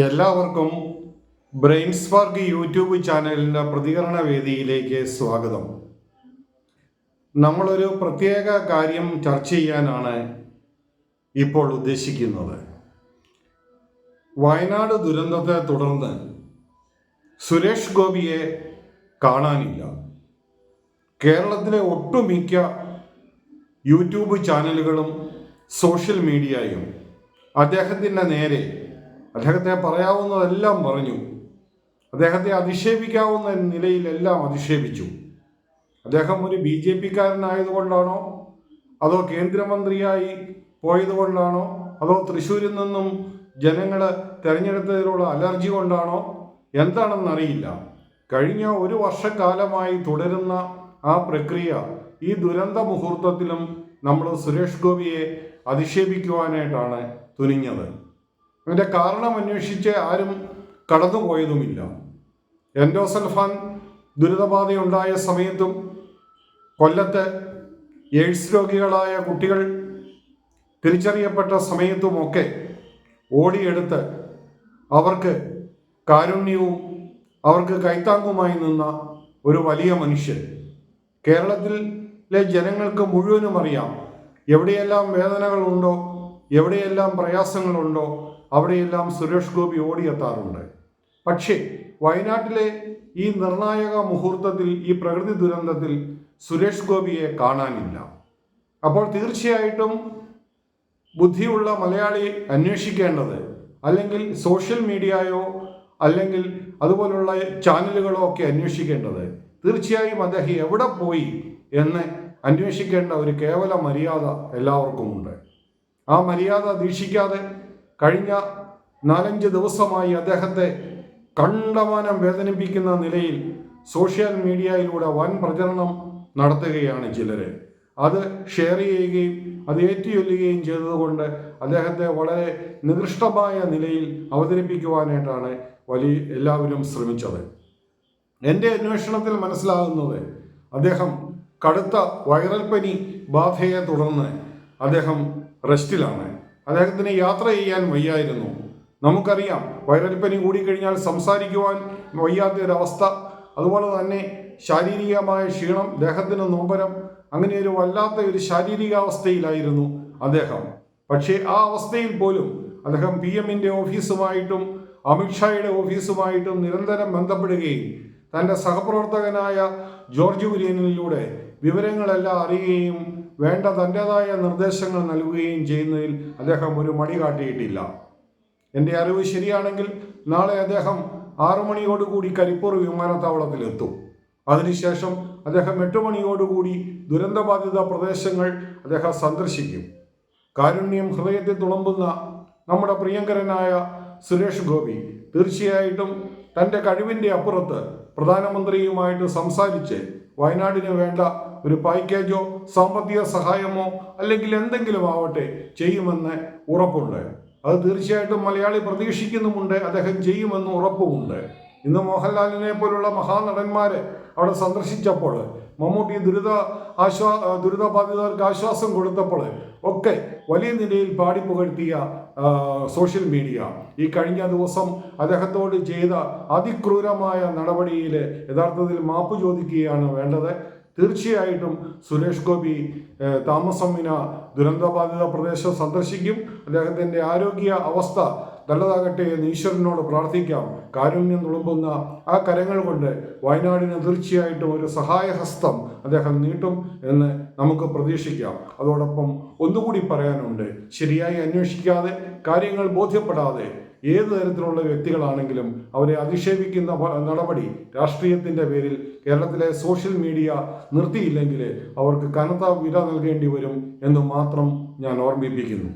എല്ലാവർക്കും brain spark YouTube ചാനലിൻ്റെ പ്രതികരണ വേദിയിലേക്ക് സ്വാഗതം. നമ്മളൊരു പ്രത്യേക കാര്യം ചർച്ച ചെയ്യാനാണ് ഇപ്പോൾ ഉദ്ദേശിക്കുന്നത്. വയനാട് ദുരന്തത്തെ തുടർന്ന് സുരേഷ് ഗോപിയെ കാണാനില്ല. കേരളത്തിലെ ഒട്ടുമിക്ക യൂട്യൂബ് ചാനലുകളും സോഷ്യൽ മീഡിയയും അദ്ദേഹത്തിൻ്റെ നേരെ അദ്ദേഹത്തെ പറയാവുന്നതെല്ലാം പറഞ്ഞു. അദ്ദേഹത്തെ അധിക്ഷേപിക്കാവുന്ന നിലയിലെല്ലാം അധിക്ഷേപിച്ചു. അദ്ദേഹം ഒരു BJP-കാരനായതുകൊണ്ടാണോ, അതോ കേന്ദ്രമന്ത്രിയായി പോയതുകൊണ്ടാണോ, അതോ തൃശ്ശൂരിൽ നിന്നും ജനങ്ങൾ തിരഞ്ഞെടുത്തതിലുള്ള അലർജി കൊണ്ടാണോ എന്താണെന്നറിയില്ല. കഴിഞ്ഞ ഒരു വർഷക്കാലമായി തുടരുന്ന ആ പ്രക്രിയ ഈ ദുരന്ത മുഹൂർത്തത്തിലും നമ്മൾ സുരേഷ് ഗോപിയെ അധിക്ഷേപിക്കുവാനായിട്ടാണ് തുനിഞ്ഞത്. അതിൻ്റെ കാരണം അന്വേഷിച്ച് ആരും കടന്നുപോയതുമില്ല. എൻഡോസൾഫാൻ ദുരിതബാധയുണ്ടായ സമയത്തും കൊല്ലത്ത് എയ്ഡ്സ് രോഗികളായ കുട്ടികൾ തിരിച്ചറിയപ്പെട്ട സമയത്തുമൊക്കെ ഓടിയെടുത്ത് അവർക്ക് കാരുണ്യവും അവർക്ക് കൈത്താങ്ങുമായി നിന്ന ഒരു വലിയ മനുഷ്യൻ. കേരളത്തിലെ ജനങ്ങൾക്ക് മുഴുവനും അറിയാം, എവിടെയെല്ലാം വേദനകളുണ്ടോ, എവിടെയെല്ലാം പ്രയാസങ്ങളുണ്ടോ അവിടെയെല്ലാം സുരേഷ് ഗോപി ഓടിയെത്താറുണ്ട്. പക്ഷേ വയനാട്ടിലെ ഈ നിർണായക മുഹൂർത്തത്തിൽ, ഈ പ്രകൃതി ദുരന്തത്തിൽ സുരേഷ് ഗോപിയെ കാണാനില്ല. അപ്പോൾ തീർച്ചയായിട്ടും ബുദ്ധിയുള്ള മലയാളി അന്വേഷിക്കേണ്ടത്, അല്ലെങ്കിൽ സോഷ്യൽ മീഡിയയോ അല്ലെങ്കിൽ അതുപോലുള്ള ചാനലുകളോ ഒക്കെ അന്വേഷിക്കേണ്ടത്, തീർച്ചയായും അദ്ദേഹം എവിടെ പോയി എന്ന് അന്വേഷിക്കേണ്ട ഒരു കേവല മര്യാദ എല്ലാവർക്കുമുണ്ട്. ആ മര്യാദ ദീക്ഷിക്കാതെ കഴിഞ്ഞ 4-5 ദിവസമായി അദ്ദേഹത്തെ കണ്ടമാനം വേദനിപ്പിക്കുന്ന നിലയിൽ സോഷ്യൽ മീഡിയയിലൂടെ വൻ പ്രചരണം നടത്തുകയാണ് ചിലർ. അത് ഷെയർ ചെയ്യുകയും അത് ഏറ്റുചൊല്ലുകയും ചെയ്തതുകൊണ്ട് അദ്ദേഹത്തെ വളരെ നികൃഷ്ടമായ നിലയിൽ അവതരിപ്പിക്കുവാനായിട്ടാണ് എല്ലാവരും ശ്രമിച്ചത്. എൻ്റെ അന്വേഷണത്തിൽ മനസ്സിലാകുന്നത്, അദ്ദേഹം കടുത്ത വൈറൽ പനി ബാധയെ തുടർന്ന് അദ്ദേഹം റെസ്റ്റിലാണ്. അദ്ദേഹത്തിന് യാത്ര ചെയ്യാൻ വയ്യായിരുന്നു. നമുക്കറിയാം, വൈറൽ പനി കൂടിക്കഴിഞ്ഞാൽ സംസാരിക്കുവാൻ വയ്യാത്തൊരവസ്ഥ, അതുപോലെ തന്നെ ശാരീരികമായ ക്ഷീണം, ദേഹത്തിന് നൊമ്പരം, അങ്ങനെ ഒരു വല്ലാത്ത ഒരു ശാരീരികാവസ്ഥയിലായിരുന്നു അദ്ദേഹം. പക്ഷേ ആ അവസ്ഥയിൽ പോലും അദ്ദേഹം PM-ന്റെ ഓഫീസുമായിട്ടും അമിത്ഷായുടെ ഓഫീസുമായിട്ടും നിരന്തരം ബന്ധപ്പെടുകയും തൻ്റെ സഹപ്രവർത്തകനായ ജോർജ് കുര്യനിലൂടെ വിവരങ്ങളെല്ലാം അറിയുകയും വേണ്ട തൻ്റെതായ നിർദ്ദേശങ്ങൾ നൽകുകയും ചെയ്യുന്നതിൽ അദ്ദേഹം ഒരു മടി കാട്ടിയിട്ടില്ല. എൻ്റെ അറിവ് ശരിയാണെങ്കിൽ നാളെ അദ്ദേഹം 6 മണിയോടുകൂടി കരിപ്പൂർ വിമാനത്താവളത്തിലെത്തും. അതിനുശേഷം അദ്ദേഹം 8 മണിയോടുകൂടി ദുരന്തബാധിത പ്രദേശങ്ങൾ അദ്ദേഹം സന്ദർശിക്കും. കാരുണ്യം ഹൃദയത്തിൽ തുളുമ്പുന്ന നമ്മുടെ പ്രിയങ്കരനായ സുരേഷ് ഗോപി തീർച്ചയായിട്ടും തൻ്റെ കഴിവിൻ്റെ അപ്പുറത്ത് പ്രധാനമന്ത്രിയുമായിട്ട് സംസാരിച്ച് വയനാടിന് വേണ്ട ഒരു പാക്കേജോ സാമ്പത്തിക സഹായമോ അല്ലെങ്കിൽ എന്തെങ്കിലും ആവട്ടെ ചെയ്യുമെന്ന് ഉറപ്പുണ്ട്. അത് തീർച്ചയായിട്ടും മലയാളി പ്രതീക്ഷിക്കുന്നുമുണ്ട്, അദ്ദേഹം ചെയ്യുമെന്ന് ഉറപ്പുമുണ്ട്. ഇന്ന് മോഹൻലാലിനെ പോലുള്ള മഹാനടന്മാരെ അവിടെ സന്ദർശിച്ചപ്പോൾ, മമ്മൂട്ടി ദുരിതബാധിതർക്ക് ആശ്വാസം കൊടുത്തപ്പോൾ ഒക്കെ വലിയ നിലയിൽ പാടിപ്പുകഴ്ത്തിയ സോഷ്യൽ മീഡിയ ഈ കഴിഞ്ഞ ദിവസം അദ്ദേഹത്തോട് ചെയ്ത അതിക്രൂരമായ നടപടിയിൽ യഥാർത്ഥത്തിൽ മാപ്പ് ചോദിക്കുകയാണ് വേണ്ടത്. തീർച്ചയായിട്ടും സുരേഷ് ഗോപി താമസം വിന ദുരന്തബാധിത പ്രദേശം സന്ദർശിക്കും. അദ്ദേഹത്തിൻ്റെ ആരോഗ്യ അവസ്ഥ നല്ലതാകട്ടെ എന്ന് ഈശ്വരനോട് പ്രാർത്ഥിക്കാം. കാരുണ്യം തുളുമ്പുന്ന ആ കരങ്ങൾ കൊണ്ട് വയനാടിന് തീർച്ചയായിട്ടും ഒരു സഹായഹസ്തം അദ്ദേഹം നീട്ടും എന്ന് നമുക്ക് പ്രതീക്ഷിക്കാം. അതോടൊപ്പം ഒന്നുകൂടി പറയാനുണ്ട്, ശരിയായി അന്വേഷിക്കാതെ, കാര്യങ്ങൾ ബോധ്യപ്പെടാതെ ഏത് തരത്തിലുള്ള വ്യക്തികളാണെങ്കിലും അവരെ അധിക്ഷേപിക്കുന്ന നടപടി രാഷ്ട്രീയത്തിൻ്റെ പേരിൽ കേരളത്തിലെ സോഷ്യൽ മീഡിയ നിർത്തിയില്ലെങ്കിൽ അവർക്ക് കനത്ത വില നൽകേണ്ടി വരും എന്ന് മാത്രം ഞാൻ ഓർമ്മിപ്പിക്കുന്നു.